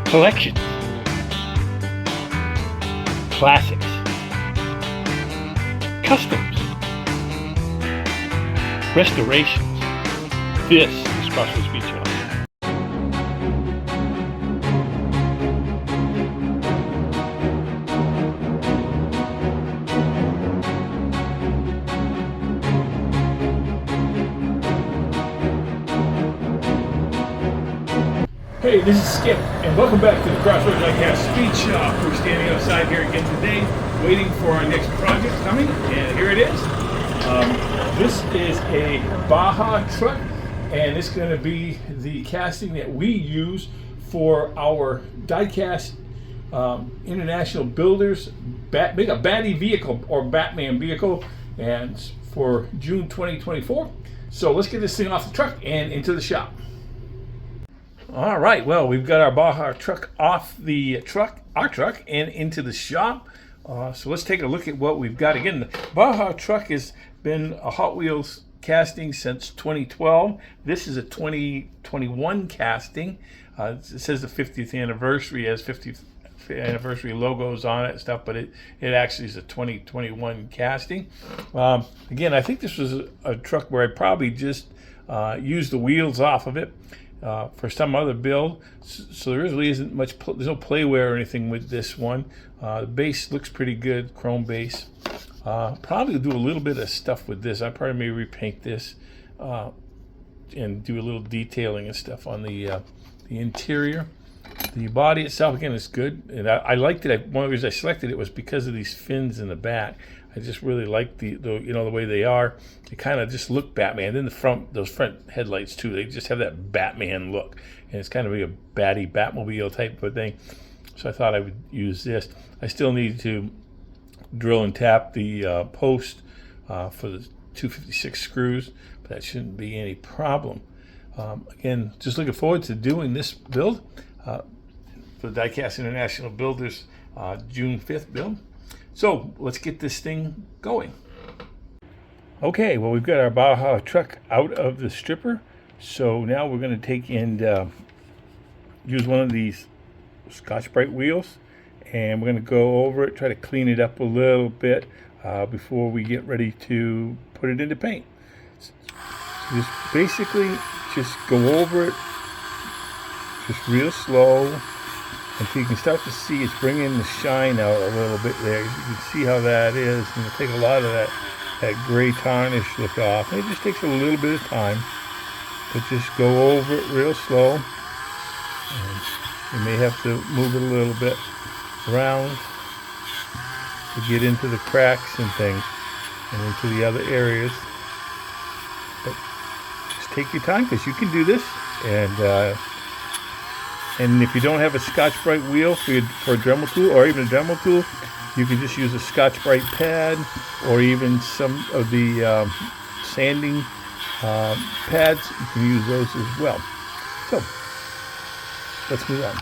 collections, classics, customs, restorations. This is Crossroads Beach House. Hey, this is Skip, and welcome back to the Crossroads Diecast Speed Shop. We're standing outside here again today, waiting for our next project coming, and here it is. This is a Baja truck, and it's going to be the casting that we use for our Diecast International Builders make a Batty vehicle or Batman vehicle, and for June 2024. So let's get this thing off the truck and into the shop. All right, well, we've got our Baja truck off the truck, and into the shop. So let's take a look at what we've got. Again, the Baja truck has been a Hot Wheels casting since 2012. This is a 2021 casting. It says the 50th anniversary, has 50th anniversary logos on it and stuff, but it actually is a 2021 casting. Again, I think this was a truck where I probably just used the wheels off of it. For some other build, so there really isn't much. There's no playware or anything with this one. The base looks pretty good, chrome base. Probably do a little bit of stuff with this. I probably may repaint this and do a little detailing and stuff on the interior. The body itself, again, is good, and I liked it. One of the reasons I selected it was because of these fins in the back. I just really like the way they are. They kind of just look Batman. Then those front headlights too, they just have that Batman look, and it's kind of a Batty Batmobile type of thing. So I thought I would use this. I still need to drill and tap the post for the 256 screws, but that shouldn't be any problem. Again, just looking forward to doing this build for the Diecast International Builders June 5th build. So let's get this thing going. Okay, well, we've got our Baja truck out of the stripper. So now we're going to take and use one of these Scotch-Brite wheels, and we're going to go over it, try to clean it up a little bit before we get ready to put it into paint. So just basically just go over it just real slow until you can start to see it's bringing the shine out a little bit there. You can see how that is, and it'll take a lot of that gray tarnish look off. And it just takes a little bit of time, but just go over it real slow. And you may have to move it a little bit around to get into the cracks and things and into the other areas. But just take your time, because you can do this. And if you don't have a Scotch-Brite wheel for a Dremel tool, or even a Dremel tool, you can just use a Scotch-Brite pad, or even some of the sanding pads. You can use those as well. So let's move on.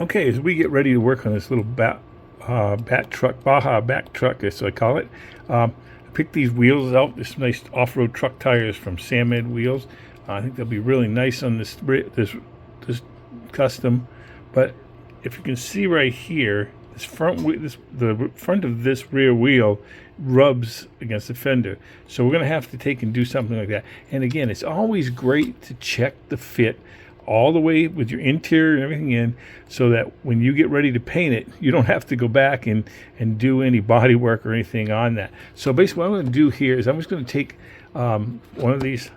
Okay, as we get ready to work on this little Baja Bat truck, as I call it, I picked these wheels out. This nice off-road truck tires from Samed Wheels. I think they'll be really nice on this custom. But if you can see right here, the front of this rear wheel rubs against the fender. So we're going to have to take and do something like that. And again, it's always great to check the fit all the way with your interior and everything in, so that when you get ready to paint it, you don't have to go back and do any body work or anything on that. So basically what I'm going to do here is I'm just going to take one of these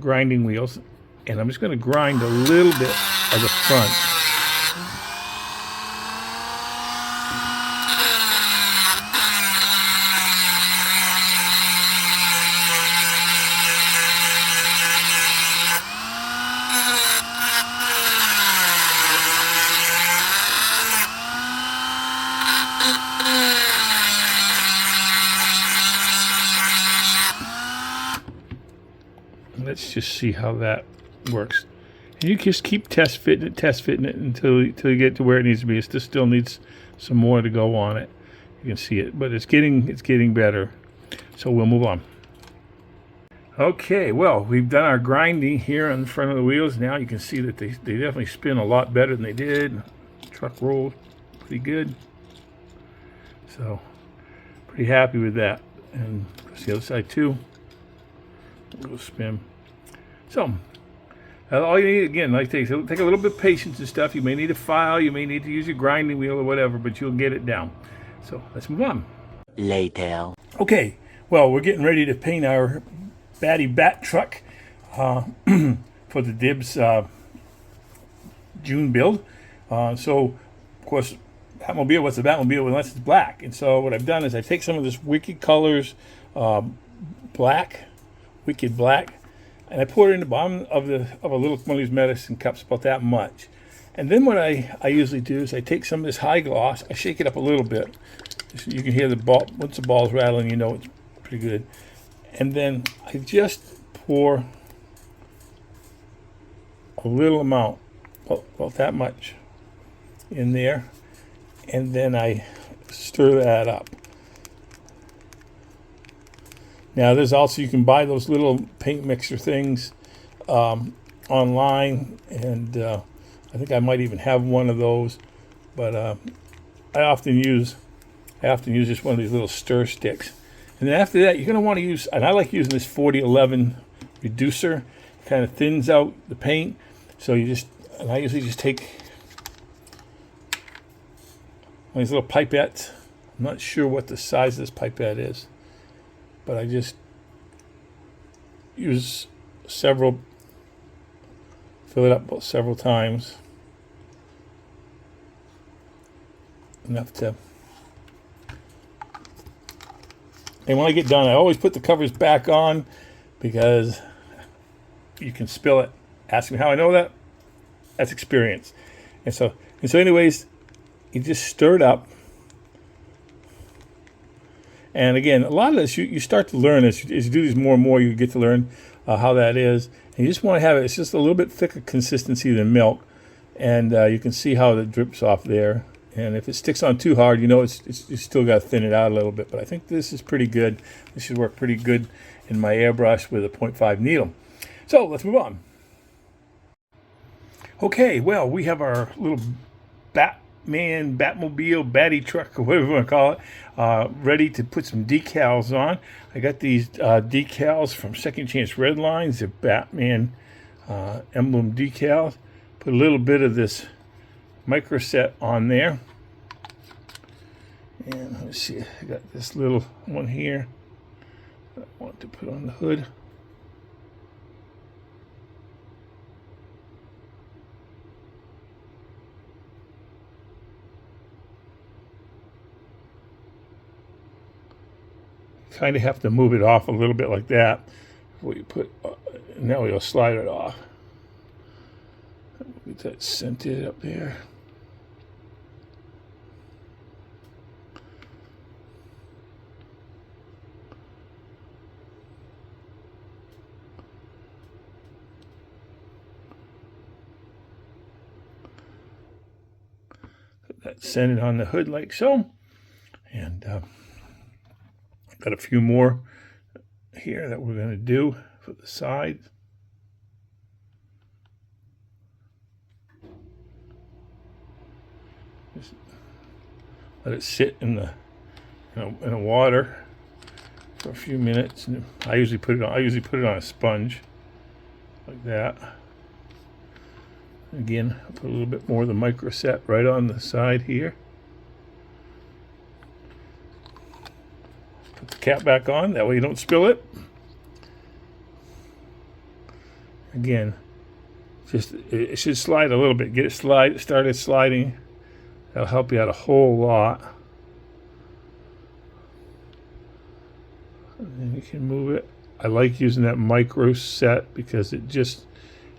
grinding wheels, and I'm just going to grind a little bit of the front. Let's just see how that works. And you just keep test fitting it until you get to where it needs to be. It still needs some more to go on it. You can see it, but it's getting better. So we'll move on. Okay, well, we've done our grinding here on the front of the wheels. Now you can see that they definitely spin a lot better than they did. Truck rolls pretty good. So, pretty happy with that. And the other side too. A little spin. So, all you need, again, like take a little bit of patience and stuff. You may need a file, you may need to use your grinding wheel or whatever, but you'll get it down. So, let's move on. Later. Okay, well, we're getting ready to paint our Batty Bat truck for the Dibs June build. So, of course, Batmobile, what's a Batmobile unless it's black? And so what I've done is I take some of this Wicked Colors black, Wicked Black, and I pour it in the bottom of a little one of these medicine cups, about that much. And then what I usually do is I take some of this high gloss, I shake it up a little bit. So you can hear the ball, once the ball's rattling, you know it's pretty good. And then I just pour a little amount, about that much, in there. And then I stir that up. Now there's also, you can buy those little paint mixer things online, and I think I might even have one of those, but I often use just one of these little stir sticks. And then after that, you're going to want to use, and I like using this 4011 reducer. It kind of thins out the paint. So and I usually just take one of these little pipettes. I'm not sure what the size of this pipette is, but I just use fill it up several times. Enough to. And when I get done, I always put the covers back on because you can spill it. Ask me how I know that. That's experience. And so anyways, you just stir it up. And again, a lot of this, you start to learn as you do these more and more, you get to learn how that is. And you just want to have it's just a little bit thicker consistency than milk. And you can see how it drips off there. And if it sticks on too hard, you know you still got to thin it out a little bit. But I think this is pretty good. This should work pretty good in my airbrush with a 0.5 needle. So let's move on. Okay, well, we have our little Batmobile, Batty truck, or whatever you want to call it, ready to put some decals on. I got these decals from Second Chance Red Lines, the Batman emblem decals. Put a little bit of this microset on there. And let's see, I got this little one here I want to put on the hood. Kind of have to move it off a little bit like that before you put, now we'll slide it off. Get that scented up there. Put that scented on the hood like so. And got a few more here that we're going to do for the sides. Just let it sit in the in the water for a few minutes. And I usually put it on a sponge like that. Again, I'll put a little bit more of the microset right on the side here. Put the cap back on, that way you don't spill it. Again, it should slide a little bit. Get it started sliding. That'll help you out a whole lot. And then you can move it. I like using that micro set because it just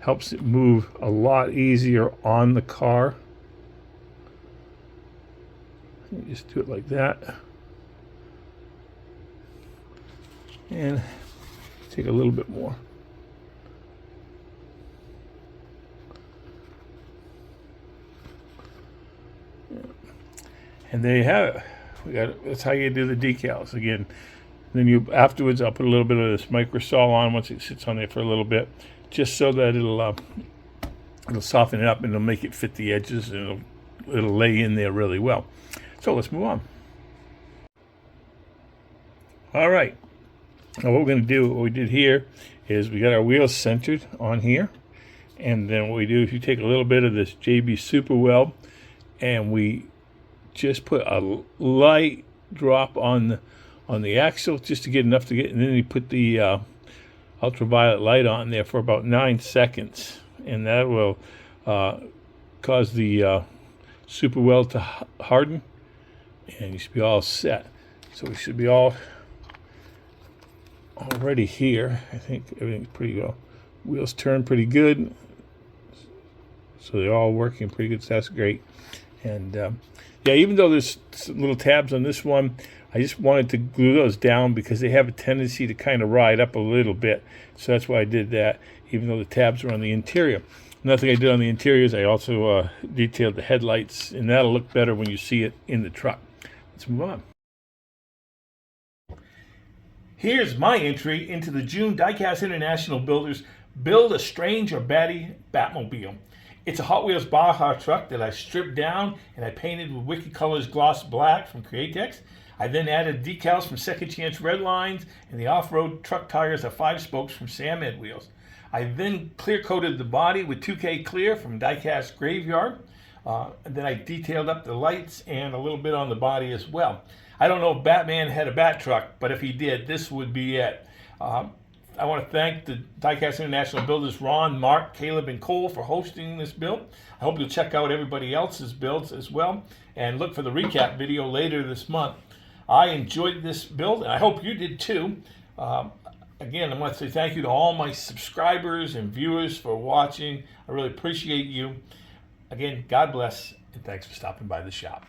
helps it move a lot easier on the car. You just do it like that. And take a little bit more. And there you have it. That's how you do the decals. Again, Then afterwards, I'll put a little bit of this microsol on once it sits on there for a little bit, just so that it'll soften it up and it'll make it fit the edges, and it'll lay in there really well. So let's move on. All right. Now what we're going to do, what we did here, is we got our wheels centered on here. And then what we do is you take a little bit of this JB Super Weld, and we just put a light drop on the axle just to get enough to get, and then you put the ultraviolet light on there for about 9 seconds, and that will cause the Super Weld to harden, and you should be all set. So we should be already here. I think everything's pretty well. Wheels turn pretty good, so they're all working pretty good. So that's great. And yeah, even though there's some little tabs on this one, I just wanted to glue those down because they have a tendency to kind of ride up a little bit. So that's why I did that, even though the tabs are on the interior. Another thing I did on the interior is I also detailed the headlights, and that'll look better when you see it in the truck. Let's move on. Here's my entry into the June Diecast International Builders Build a Strange or Batty Batmobile. It's a Hot Wheels Baja truck that I stripped down and I painted with Wicked Colors Gloss Black from Createx. I then added decals from Second Chance Red Lines and the off-road truck tires of 5 spokes from Sam Ed Wheels. I then clear coated the body with 2K Clear from Diecast Graveyard. And then I detailed up the lights and a little bit on the body as well. I don't know if Batman had a bat truck, but if he did, this would be it. I want to thank the Diecast International Builders, Ron, Mark, Caleb, and Cole for hosting this build. I hope you'll check out everybody else's builds as well, and look for the recap video later this month. I enjoyed this build, and I hope you did too. Again, I want to say thank you to all my subscribers and viewers for watching. I really appreciate you. Again, God bless, and thanks for stopping by the shop.